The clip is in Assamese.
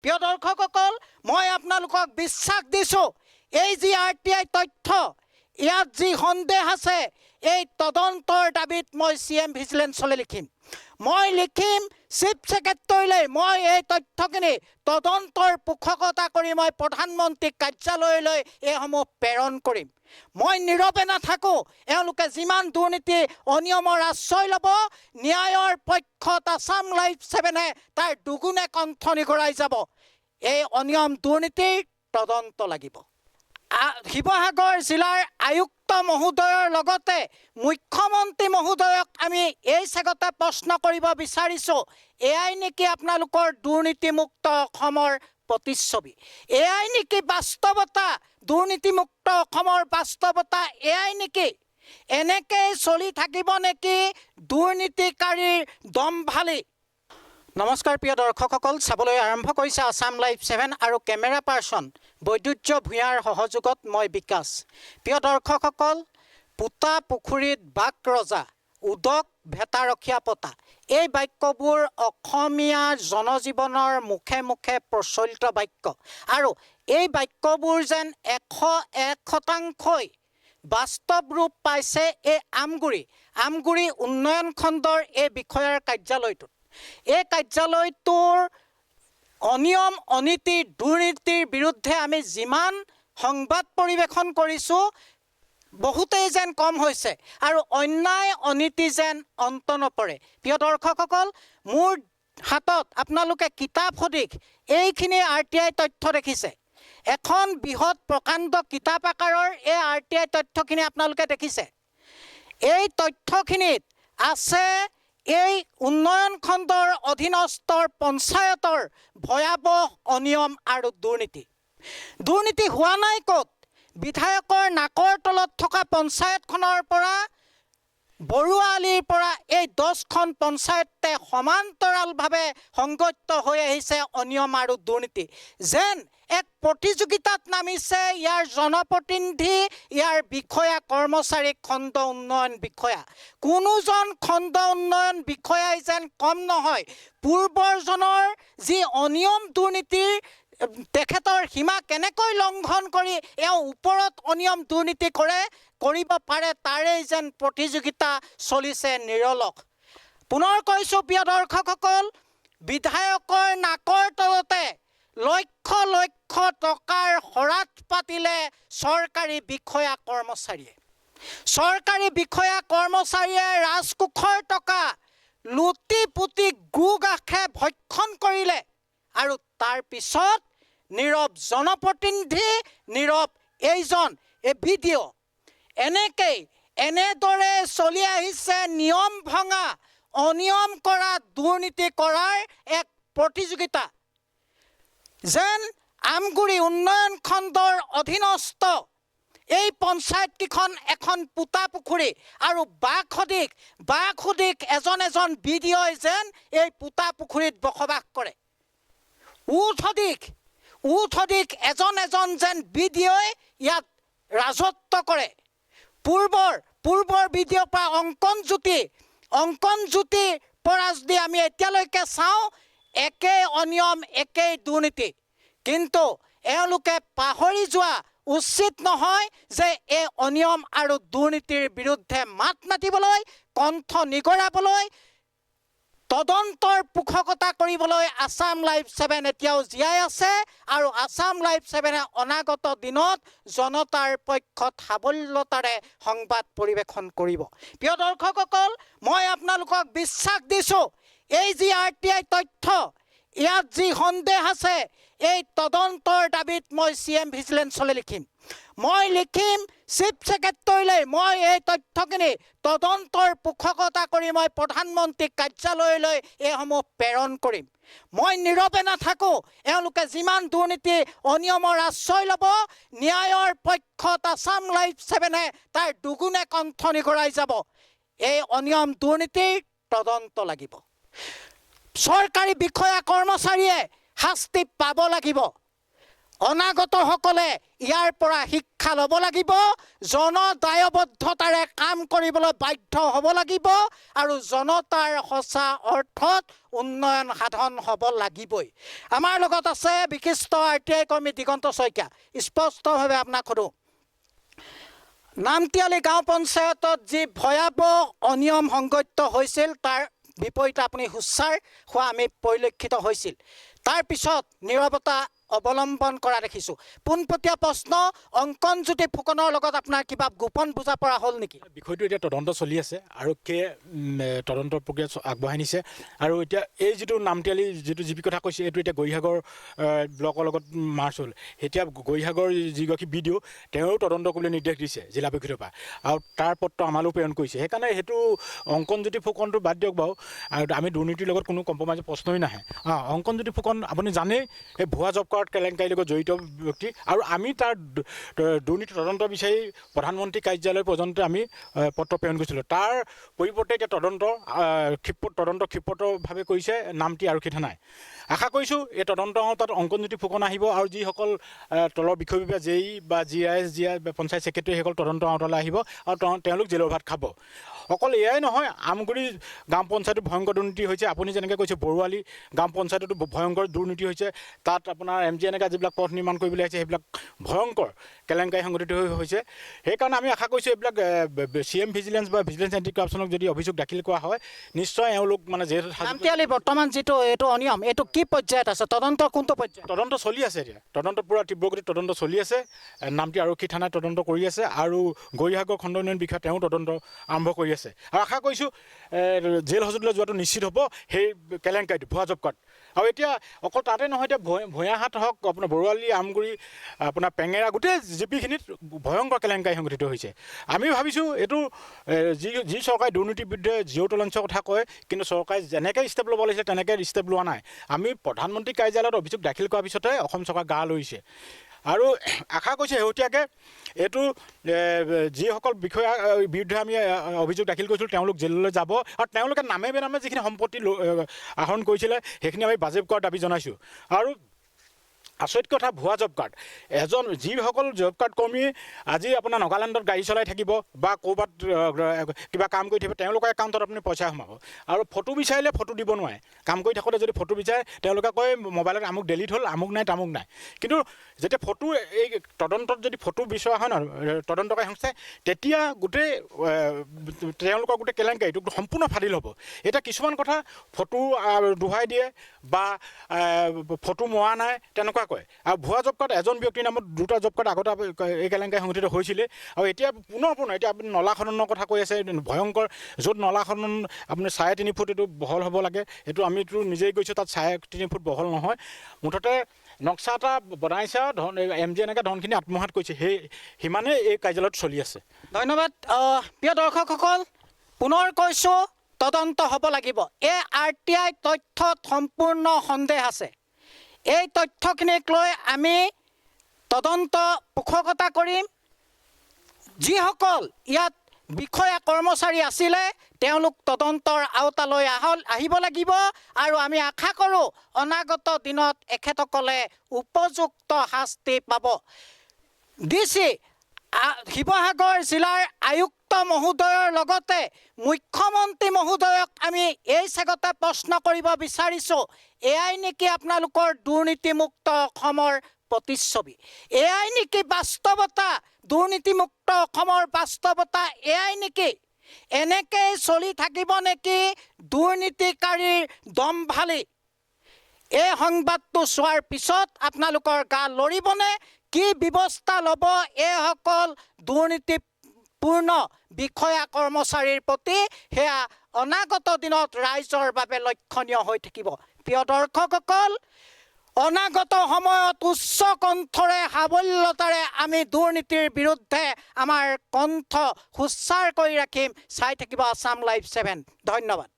প্ৰিয় দৰ্শকসকল, মই আপোনালোকক বিশ্বাস দিছোঁ, এই যি RTI তথ্য, ইয়াত যি সন্দেহ আছে, এই তদন্তৰ দাবীত মই CM ভিজিলেন্সলৈ লিখিম। মই লিখিম চিফ ছেক্ৰেটাৰীলৈ, মই এই তথ্যখিনি তদন্তৰ পোষকতা কৰি মই প্ৰধানমন্ত্ৰী কাৰ্যালয়লৈ এইসমূহ প্ৰেৰণ কৰিম। মই নীৰৱে নাথাকোঁ। এওঁলোকে যিমান দুৰ্নীতি অনিয়মৰ আশ্ৰয় ল'ব, ন্যায়ৰ পক্ষত আছাম লাইভ 7-এ তাৰ দুগুণে কণ্ঠ নিগৰাই যাব। এই অনিয়ম দুৰ্নীতিৰ তদন্ত লাগিব। শিৱসাগৰ জিলাৰ আয়ুক্ত মহোদয়ৰ লগতে মুখ্যমন্ত্ৰী মহোদয়ক আমি এই চেগতে প্ৰশ্ন কৰিব বিচাৰিছোঁ, এয়াই নেকি আপোনালোকৰ দুৰ্নীতিমুক্ত অসমৰ প্ৰতিচ্ছবি? এয়াই নেকি বাস্তৱতা? দুৰ্নীতিমুক্ত অসমৰ বাস্তৱতা এয়াই নেকি? এনেকৈ চলি থাকিব নেকি দুৰ্নীতিকাৰীৰ দম্ভালি? নমস্কাৰ প্ৰিয় দৰ্শকসকল, চাবলৈ আৰম্ভ কৰিছে আছাম লাইভ 7 আৰু কেমেৰা পাৰ্চন বৈদ্যুৰ্য ভূঞাৰ সহযোগত মই বিকাশ। প্ৰিয় দৰ্শকসকল, পোতা পুখুৰীত বাঘ ৰজা, উদক ভেটাৰখীয়া পতা, এই বাক্যবোৰ অসমীয়া জনজীৱনৰ মুখে মুখে প্ৰচলিত বাক্য আৰু এই বাক্যবোৰ যেন 101% বাস্তৱ ৰূপ পাইছে এই আমগুৰি উন্নয়ন খণ্ডৰ এই বিষয়াৰ কাৰ্যালয়টোত। এই কাৰ্যালয়টোৰ অনিয়ম অনীতি দুৰ্নীতিৰ বিৰুদ্ধে আমি যিমান সংবাদ পৰিৱেশন কৰিছোঁ, বহুতেই যেন কম হৈছে আৰু অন্যায় অনীতি যেন অন্ত নপৰে। প্ৰিয় দৰ্শকসকল, মোৰ হাতত আপোনালোকে কিতাপ সদৃশ এইখিনি RTI তথ্য দেখিছে। এখন বৃহৎ প্ৰকাণ্ড কিতাপ আকাৰৰ এই RTI তথ্যখিনি আপোনালোকে দেখিছে। এই তথ্যখিনিত আছে এই উন্নয়ন খণ্ডৰ অধীনস্থৰ পঞ্চায়তৰ ভয়াৱহ অনিয়ম আৰু দুৰ্নীতি হোৱা নাই ক'ত? বিধায়কৰ নাকৰ তলত থকা পঞ্চায়তখনৰ পৰা বৰুৱা আলিৰ পৰা এই 10খন পঞ্চায়তে সমান্তৰালভাৱে সংগঠিত হৈ আহিছে অনিয়ম আৰু দুৰ্নীতি। যেন এক প্ৰতিযোগিতাত নামিছে ইয়াৰ জনপ্ৰতিনিধি, ইয়াৰ বিষয়া কৰ্মচাৰী, খণ্ড উন্নয়ন বিষয়া। কোনোজন খণ্ড উন্নয়ন বিষয়াই যেন কম নহয়। পূৰ্বৰজনৰ যি অনিয়ম দুৰ্নীতিৰ তেখেতৰ সীমা কেনেকৈ লংঘন কৰি এওঁ ওপৰত অনিয়ম দুৰ্নীতি কৰিব পাৰে, তাৰেই যেন প্ৰতিযোগিতা চলিছে নিৰলস। পুনৰ কৈছোঁ প্ৰিয় দৰ্শকসকল, বিধায়কৰ নাকৰ তলতে লক্ষ লক্ষ টকাৰ শৰাধ পাতিলে চৰকাৰী বিষয়া কৰ্মচাৰীয়ে ৰাজকোষৰ টকা লুটি পুতি গোগাখে ভক্ষণ কৰিলে আৰু তাৰ পিছত নীৰৱ জনপ্ৰতিনিধি, নীৰৱ এইজন ভিডিঅ'। এনেদৰে চলি আহিছে নিয়ম ভঙা, অনিয়ম কৰা, দুৰ্নীতি কৰাৰ এক প্ৰতিযোগিতা। যেন আমগুৰি উন্নয়ন খণ্ডৰ অধীনস্থ এই পঞ্চায়তকেইখন এখন পোতা পুখুৰী আৰু বাঘ সদৃশ এজন বিডিঅ'ই যেন এই পোতা পুখুৰীত বসবাস কৰে। উঠ সদৃশ এজন যেন বিডিঅ'ই ইয়াত ৰাজত্ব কৰে। পূৰ্বৰ বিডিঅ'ৰ পৰা অংকন জ্যোতিৰ পৰা যদি আমি এতিয়ালৈকে চাওঁ, একেই অনিয়ম একেই দুৰ্নীতি। কিন্তু এওঁলোকে পাহৰি যোৱা উচিত নহয় যে এই অনিয়ম আৰু দুৰ্নীতিৰ বিৰুদ্ধে মাত মাতিবলৈ, কণ্ঠ নিগৰাবলৈ, তদন্তৰ পোষকতা কৰিবলৈ আছাম লাইভ 7 এতিয়াও জীয়াই আছে আৰু আছাম লাইভ 7-এ অনাগত দিনত জনতাৰ পক্ষত সাবল্যতাৰে সংবাদ পৰিৱেশন কৰিব। প্ৰিয় দৰ্শকসকল, মই আপোনালোকক বিশ্বাস দিছোঁ, এই যি RTI তথ্য, ইয়াত যি সন্দেহ আছে, এই তদন্তৰ দাবীত মই CM ভিজিলেন্সলৈ লিখিম। মই লিখিম চিফ ছেক্ৰেটাৰীলৈ, মই এই তথ্যখিনি তদন্তৰ পোষকতা কৰি মই প্ৰধানমন্ত্ৰী কাৰ্যালয়লৈ এইসমূহ প্ৰেৰণ কৰিম। মই নীৰৱে নাথাকোঁ। এওঁলোকে যিমান দুৰ্নীতি অনিয়মৰ আশ্ৰয় ল'ব, ন্যায়ৰ পক্ষত আছাম লাইভ 7-এ তাৰ দুগুণে কণ্ঠ নিগৰাই যাব। এই অনিয়ম দুৰ্নীতিৰ তদন্ত লাগিব। চৰকাৰী বিষয়া কৰ্মচাৰীয়ে শাস্তি পাব লাগিব। অনাগতসকলে ইয়াৰ পৰা শিক্ষা ল'ব লাগিব, জনদায়বদ্ধতাৰে কাম কৰিবলৈ বাধ্য হ'ব লাগিব আৰু জনতাৰ সঁচা অৰ্থত উন্নয়ন সাধন হ'ব লাগিবই। আমাৰ লগত আছে বিশিষ্ট RTI কৰ্মী দিগন্ত শইকীয়া। স্পষ্টভাৱে আপোনাক সোধোঁ, নামতিয়ালি গাঁও পঞ্চায়তত যি ভয়াৱহ অনিয়ম সংগঠিত হৈছিল তাৰ বিপৰীতে আপুনি সোচ্চাৰ হোৱা আমি পৰিলক্ষিত হৈছিল। তাৰপিছত নীৰৱতা অৱলম্বন কৰা দেখিছোঁ। পোনপটীয়া প্ৰশ্ন, অংকনজ্যোতি ফুকনৰ লগত আপোনাৰ কিবা গোপন বুজা পৰা হ'ল নেকি? বিষয়টো এতিয়া তদন্ত চলি আছে, আৰক্ষীয়ে তদন্ত প্ৰক্ৰিয়া আগবঢ়াই নিছে আৰু এতিয়া এই যিটো নামতিয়ালি যি কথা কৈছে এইটো এতিয়া গৌৰীসাগৰ ব্লকৰ লগত মাৰ্চ হ'ল। এতিয়া গৌৰীসাগৰ যিগৰাকী BDO তেওঁ তদন্ত কৰিবলৈ নিৰ্দেশ দিছে জিলা পৰিষদৰ পৰা, আৰু তাৰ পত্ৰ আমালৈ প্ৰেৰণ কৰিছে। সেইকাৰণে সেইটো অংকনজ্যোতি ফুকনটো বাদ দিয়ক বাৰু, আৰু আমি দুৰ্নীতিৰ লগত কোনো কম্প্ৰমাইজৰ প্ৰশ্নই নাহে। অংকনজ্যোতি ফুকন আপুনি জানেই এই ভুৱা জব কাৰ্ড কেলেংকাৰীৰ লগত জড়িত ব্যক্তি, আৰু আমি তাৰ দুৰ্নীতি তদন্ত বিচাৰি প্ৰধানমন্ত্ৰী কাৰ্যালয় পৰ্যন্ত আমি পত্ৰ প্ৰেৰণ কৰিছিলোঁ। তাৰ পৰিৱৰ্তে এতিয়া তদন্ত ক্ষিপ্ৰভাৱে কৰিছে নামতি আৰক্ষী থানাই। আশা কৰিছোঁ এই তদন্ত তাত অংকনজ্যোতি ফুকন আহিব আৰু যিসকল তলৰ বিষয় বিভাগ JE বা GIS পঞ্চায়ত ছেক্ৰেটাৰী সেইসকল তদন্ত আওতালৈ আহিব আৰু তেওঁলোক জেলৰ ভাত খাব। অকল এয়াই নহয়, আমগুৰি গ্ৰাম পঞ্চায়তো ভয়ংকৰ দুৰ্নীতি হৈছে। আপুনি যেনেকৈ কৈছে বৰুৱালী গ্ৰাম পঞ্চায়ততো ভয়ংকৰ দুৰ্নীতি হৈছে। তাত আপোনাৰ MG এনেকুৱা যিবিলাক পথ নিৰ্মাণ কৰিবলৈ আহিছে সেইবিলাক ভয়ংকৰ কেলেংকাৰী সংঘটিত হৈছে। সেইকাৰণে আমি আশা কৰিছোঁ এইবিলাক CM ভিজিলেন্স বা ভিজিলেন্স এণ্টি কৰাপশ্যনক যদি অভিযোগ দাখিল কৰা হয় নিশ্চয় এওঁলোক মানে যিহেতু নামতিয়ালি বৰ্তমান যিটো এইটো অনিয়ম এইটো কি পৰ্যায়ত আছে? তদন্ত কোনটো পৰ্যায়ত? তদন্ত চলি আছে। এতিয়া তদন্ত পূৰা তীব্ৰগতিত তদন্ত চলি আছে। নামতি আৰক্ষী থানাই তদন্ত কৰি আছে আৰু গৌৰীসাগৰ খণ্ড উন্নয়ন বিষয়া তেওঁ তদন্ত আৰম্ভ কৰি আছে। আৰু আশা কৰিছোঁ জেল হাজতলৈ যোৱাটো নিশ্চিত হ'ব সেই কেলেংকাৰীটো ভুৱা জব কাৰ্ড। আৰু এতিয়া অকল তাতে নহয়, এতিয়া ভূঞাহাট হওক, আপোনাৰ বৰুৱালী, আমগুৰি, আপোনাৰ পেঙেৰা, গোটেই জিপিখিনিত ভয়ংকৰ কেলেংকাৰী সংঘটিত হৈছে। আমি ভাবিছোঁ এইটো যি চৰকাৰে দুৰ্নীতিৰ বিৰুদ্ধে জিৰ' টলাৰেঞ্চৰ কথা কয়, কিন্তু চৰকাৰে যেনেকৈ ষ্টেপ ল'ব লাগিছিলে তেনেকৈ ষ্টেপ লোৱা নাই। আমি প্ৰধানমন্ত্ৰী কাৰ্যালয়ত অভিযোগ দাখিল কৰাৰ পিছতে অসম চৰকাৰ গা লৰিছে। আৰু আশা কৰিছোঁ শেহতীয়াকৈ এইটো যিসকল বিষয়াৰ বিৰুদ্ধে আমি অভিযোগ দাখিল কৰিছিলোঁ তেওঁলোক জেললৈ যাব আৰু তেওঁলোকে নামে বেনামে যিখিনি সম্পত্তি আহৰণ কৰিছিলে সেইখিনি আমি বাজেয়াপ্ত কৰাৰ দাবী জনাইছোঁ। আৰু আচৰিত কথা, ভুৱা জব কাৰ্ড যিসকল জব কাৰ্ড কৰ্মী আজি আপোনাৰ নাগালেণ্ডত গাড়ী চলাই থাকিব বা ক'ৰবাত কিবা কাম কৰি থাকিব, তেওঁলোকৰ একাউণ্টত আপুনি পইচা সোমাব। আৰু ফটো বিচাৰিলে ফটো দিব নোৱাৰে। কাম কৰি থাকোঁতে যদি ফটো বিচাৰে তেওঁলোকে কয় মোবাইলত আমুক ডিলিট হ'ল, আমুক নাই তামুক নাই। কিন্তু যেতিয়া ফটো এই তদন্তত যদি ফটো বিচৰা হয় ন তদন্তকাৰী সংস্থাই, তেতিয়া গোটেই তেওঁলোকৰ গোটেই কেলেংকাৰীটো সম্পূৰ্ণ ফাদিল হ'ব। এতিয়া কিছুমান কথা ফটো দোহাই দিয়ে বা ফটো মৰা নাই তেনেকুৱা কয়। আৰু ভুৱা জব কাৰ্ড এজন ব্যক্তিৰ নামত দুটা জব কাৰ্ড আগতে এই কেলেংকাৰী সংঘটিত হৈছিলে। আৰু এতিয়া পুনৰ এতিয়া আপুনি নলা খননৰ কথা কৈ আছে, ভয়ংকৰ, য'ত নলা খনন আপুনি 3.5 ফুট এইটো বহল হ'ব লাগে, এইটো আমিতো নিজেই গৈছোঁ, তাত 3.5 ফুট বহল নহয়। মুঠতে নক্সা এটা বনাইছে, MG এনেকৈ ধনখিনি আত্মসাৎ কৰিছে, সেই সিমানেই এই কাৰ্যালয়ত চলি আছে। ধন্যবাদ। প্ৰিয় দৰ্শকসকল, পুনৰ কৈছোঁ তদন্ত হ'ব লাগিব। এই RTI তথ্যত সম্পূৰ্ণ সন্দেহ আছে। এই তথ্যখিনিক লৈ আমি তদন্ত পোষকতা কৰিম। যিসকল ইয়াত বিষয়া কৰ্মচাৰী আছিলে তেওঁলোক তদন্তৰ আওতালৈ আহিব লাগিব আৰু আমি আশা কৰোঁ অনাগত দিনত এখেতসকলে উপযুক্ত শাস্তি পাব। DC শিৱসাগৰ জিলাৰ আয়ুক্ত মহোদয়ৰ লগতে মুখ্যমন্ত্ৰী মহোদয়ক আমি এই চেগতে প্ৰশ্ন কৰিব বিচাৰিছোঁ, এয়াই নেকি আপোনালোকৰ দুৰ্নীতিমুক্ত অসমৰ প্ৰতিচ্ছবি? এয়াই নেকি বাস্তৱতা? দুৰ্নীতিমুক্ত অসমৰ বাস্তৱতা এয়াই নেকি? এনেকৈ চলি থাকিব নেকি দুৰ্নীতিকাৰীৰ দম্ভালি? এই সংবাদটো চোৱাৰ পিছত আপোনালোকৰ গা লৰিবনে? কি ব্যৱস্থা ল'ব এইসকল দুৰ্নীতিপূৰ্ণ বিষয়া কৰ্মচাৰীৰ প্ৰতি, সেয়া অনাগত দিনত ৰাইজৰ বাবে লক্ষণীয় হৈ থাকিব। প্ৰিয় দৰ্শকসকল, অনাগত সময়ত উচ্চ কণ্ঠৰে সাবল্যতাৰে আমি দুৰ্নীতিৰ বিৰুদ্ধে আমাৰ কণ্ঠ সোচ্চাৰ কৰি ৰাখিম। চাই থাকিব আছাম লাইভ 7। ধন্যবাদ।